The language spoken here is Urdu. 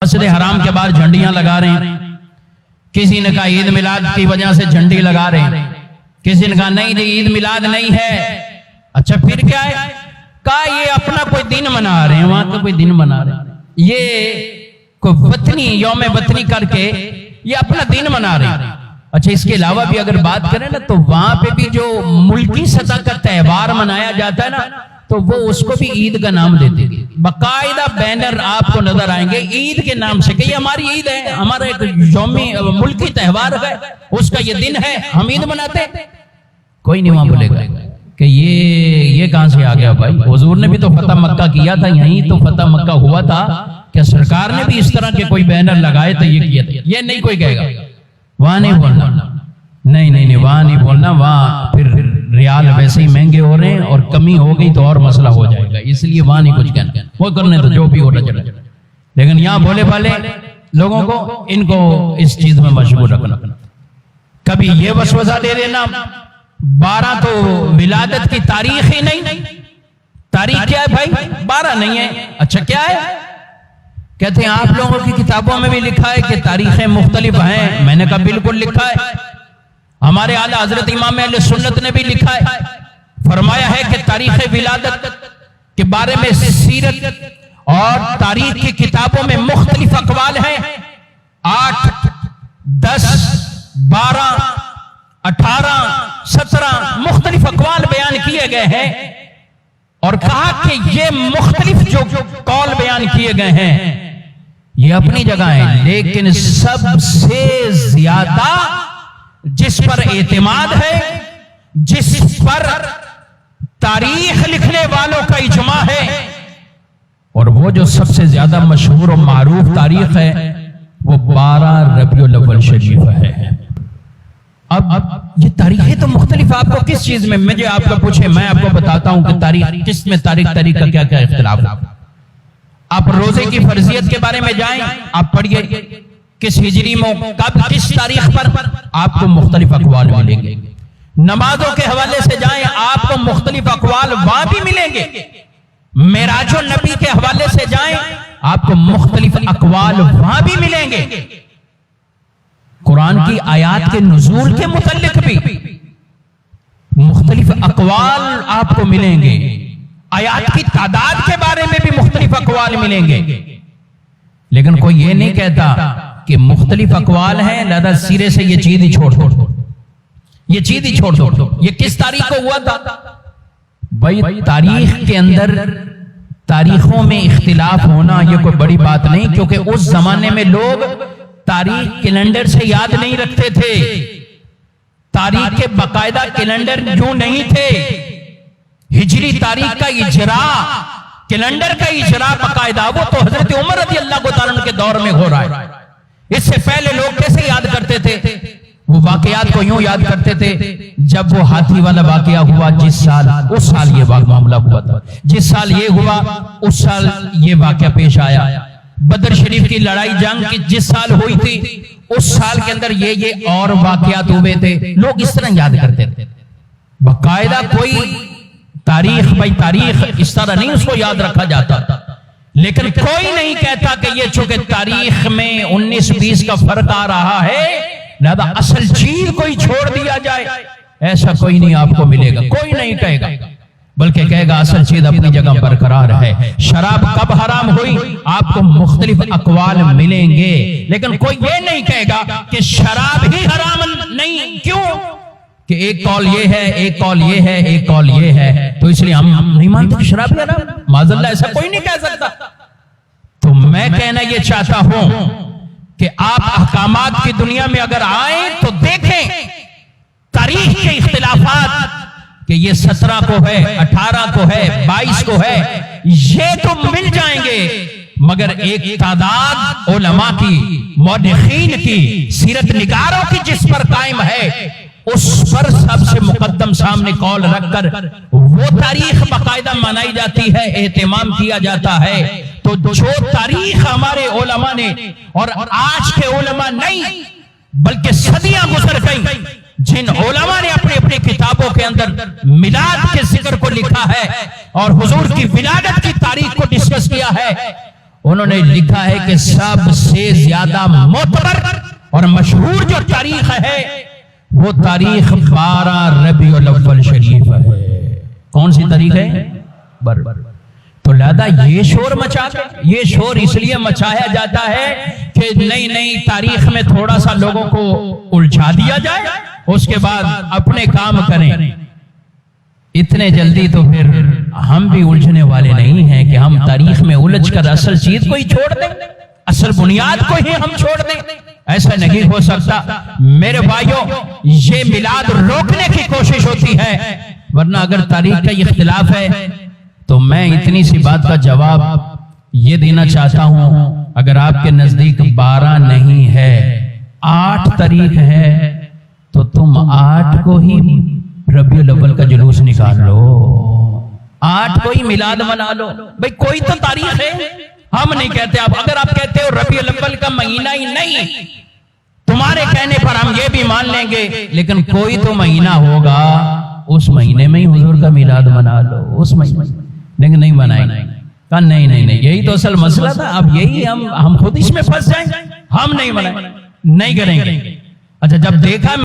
مسجد حرام کے باہر جھنڈیاں لگا رہے ہیں، کسی نے کہا عید میلاد کی وجہ سے جھنڈی لگا رہے ہیں، کسی نے کہا نہیں عید میلاد نہیں ہے۔ اچھا پھر کیا ہے؟ کہا یہ اپنا کوئی دن منا رہے ہیں، وہاں کا کوئی دن منا رہے ہیں، یہ کوئی وطنی یوم وطنی کر کے یہ اپنا دن منا رہے ہیں۔ اچھا اس کے علاوہ بھی اگر بات کریں نا تو وہاں پہ بھی جو ملکی سطح کا تہوار منایا جاتا ہے نا تو وہ اس کو بھی عید کا نام دیتے ہیں، باقاعدہ بینر آپ کو نظر آئیں گے عید کے نام سے کہ یہ ہماری عید ہے، ہمارا ایک یومی ملکی تہوار ہے، اس کا یہ دن ہے، ہم عید مناتے ہیں۔ کوئی نہیں وہاں بولے گا کہ یہ کہاں سے آ گیا بھائی، حضور نے بھی تو فتح مکہ کیا تھا، یہیں تو فتح مکہ ہوا تھا، کیا سرکار نے بھی اس طرح کے کوئی بینر لگائے تو یہ کیا تھا؟ یہ نہیں کوئی کہے گا، وہاں نہیں بولنا، نہیں وہاں نہیں بولنا، وہاں پھر ریال ویسے ہی مہنگے ہو رہے ہیں اور کمی ہو گئی تو اور مسئلہ ہو جائے گا، اس لیے وہاں نہیں کچھ کہنا، وہ کرنے تو جو بھی ہونا چلا، لیکن یہاں بولے والے لوگوں کو ان کو اس چیز میں مشغول رکھنا۔ کبھی یہ وسوسہ دے دینا 12 تو ولادت کی تاریخ ہی نہیں، تاریخ کیا ہے بھائی؟ 12 نہیں ہے، اچھا کیا ہے؟ کہتے ہیں آپ لوگوں کی کتابوں میں بھی لکھا ہے کہ تاریخیں مختلف ہیں، میں نے کہا بالکل لکھا ہے، ہمارے اعلیٰ حضرت امام اہل سنت نے بھی لکھا ہے، فرمایا ہے کہ تاریخ ولادت کے بارے میں سیرت اور تاریخ کی کتابوں میں مختلف اقوال ہیں، 8 10 12 18 17 مختلف اقوال بیان کیے گئے ہیں، اور کہا کہ یہ مختلف جو قول بیان کیے گئے ہیں یہ اپنی جگہ ہیں، لیکن سب سے زیادہ جس پر اعتماد ہے، جس پر تاریخ لکھنے والوں کا اجماع ہے، اور وہ جو سب سے زیادہ مشہور و معروف تاریخ ہے وہ 12 ربیع الاول شریف ہے۔ اب یہ تاریخیں تو مختلف، آپ کو کس چیز میں مجھے آپ کو پوچھے میں آپ کو بتاتا ہوں کہ تاریخ کس میں تاریخ کا کیا کیا اختلاف ہے۔ آپ روزے کی فرضیت کے بارے میں جائیں، آپ پڑھیے کس ہجری میں کب کس تاریخ پر، آپ کو مختلف اقوال ملیں گے۔ نمازوں کے حوالے سے جائیں، آپ کو مختلف اقوال وہاں بھی ملیں گے۔ معراج النبی کے حوالے سے جائیں، آپ کو مختلف اقوال وہاں بھی ملیں گے۔ قرآن کی آیات کے نزول کے متعلق بھی مختلف اقوال آپ کو ملیں گے، آیات کی تعداد کے بارے میں بھی مختلف اقوال ملیں گے، لیکن کوئی یہ نہیں کہتا کہ مختلف اقوال ہیں لہذا سیرے سے یہ چیز ہی چھوڑ دو، یہ چیز ہی چھوڑ دو۔ یہ کس تاریخ کو ہوا تھا بھائی؟ تاریخ کے اندر تاریخوں میں اختلاف ہونا یہ کوئی بڑی بات نہیں، کیونکہ اس زمانے میں لوگ تاریخ کیلنڈر سے یاد نہیں رکھتے تھے، تاریخ کے باقاعدہ کیلنڈر یوں نہیں تھے، ہجری تاریخ کا اجراء، کیلنڈر کا اجراء باقاعدہ وہ تو حضرت عمر رضی اللہ تعالیٰ عنہ کے دور میں ہو رہا ہے۔ اس سے پہلے لوگ کیسے یاد کرتے تھے؟ وہ واقعات کو یوں یاد کرتے تھے، جب وہ ہاتھی والا واقعہ ہوا جس سال، اس سال یہ معاملہ ہوا تھا، جس سال یہ ہوا اس سال یہ واقعہ پیش آیا، بدر شریف کی لڑائی جنگ کی جس سال ہوئی تھی اس سال کے اندر یہ اور واقعات ہوئے تھے، لوگ اس طرح یاد کرتے تھے۔ باقاعدہ کوئی تاریخ بھائی تاریخ اس طرح نہیں اس کو یاد رکھا جاتا، لیکن کوئی نہیں کہتا کہ یہ چونکہ تاریخ میں 19-20 کا فرق آ رہا ہے لہذا اصل چیز کوئی چھوڑ دیا جائے، ایسا کوئی نہیں آپ کو ملے گا، کوئی نہیں کہے گا، بلکہ کہے گا اصل چیز اپنی جگہ برقرار ہے۔ شراب کب حرام ہوئی آپ کو مختلف اقوال ملیں گے، لیکن کوئی یہ نہیں کہے گا کہ شراب ہی حرام نہیں، کیوں کہ ایک قول یہ ہے، ایک قول یہ ہے، ایک قول یہ ہے، تو اس لیے ہم نہیں مانتے کہ شراب حرام، معاذ اللہ ایسا کوئی نہیں کہہ سکتا۔ تو میں کہنا یہ چاہتا ہوں کہ آپ احکامات کی دنیا میں اگر آئیں تو دیکھیں تاریخ کے اختلافات کہ یہ 17 کو ہے، 18 کو ہے، 22 کو ہے، یہ تو مل جائیں گے، مگر ایک تعداد علماء کی، مورخین کی، سیرت نگاروں کی جس پر قائم ہے اس پر سب سے مقدم سامنے قول رکھ کر وہ تاریخ باقاعدہ منائی جاتی ہے، اہتمام کیا جاتا ہے۔ تو جو تاریخ ہمارے علماء نے، اور آج کے علماء نہیں بلکہ صدیاں گزر گئیں، جن علماء نے اپنی اپنی کتابوں کے اندر میلاد کے ذکر کو لکھا ہے اور حضور کی ولادت کی تاریخ کو ڈسکس کیا ہے، انہوں نے لکھا ہے کہ سب سے زیادہ معتبر اور مشہور جو تاریخ ہے وہ تاریخ 12 ربیع الاول شریف ہے۔ کون سی تاریخ ہے؟ تو لہذا یہ شور یہ شور اس لیے مچایا جاتا ہے کہ نئی تاریخ میں تھوڑا سا لوگوں کو الجھا دیا جائے، اس کے بعد اپنے کام کریں۔ اتنے جلدی تو پھر ہم بھی الجھنے والے نہیں ہیں کہ ہم تاریخ میں الجھ کر اصل چیز کو ہی چھوڑ دیں، اصل بنیاد کو ہی ہم چھوڑ دیں۔ ایسا نہیں ہو سکتا میرے بھائیوں، یہ میلاد روکنے کی کوشش ہوتی ہے، ورنہ اگر تاریخ کا اختلاف ہے تو میں اتنی سی بات کا جواب یہ دینا چاہتا ہوں، اگر آپ کے نزدیک 12 نہیں ہے 8 تاریخ ہے تو تم 8 کو ہی ربیع الاول کا جلوس نکال لو، 8 کو ہی میلاد منا لو۔ بھئی کوئی تو تاریخ ہے، ہم نہیں کہتے۔ اب اگر آپ کہتے ہو ربیع الاول کا مہینہ ہی نہیں، تمہارے کہنے پر ہم یہ بھی مان لیں گے، لیکن کوئی تو مہینہ ہوگا، اس مہینے میں ہی حضور کا میلاد منا لو، اس مہینے، لیکن نہیں منائیں گے۔ کہا نہیں، یہی تو اصل مسئلہ تھا، اب یہی ہم خود اس میں پھنس جائیں، ہم نہیں منائیں، نہیں کریں گے۔ اچھا جب دیکھا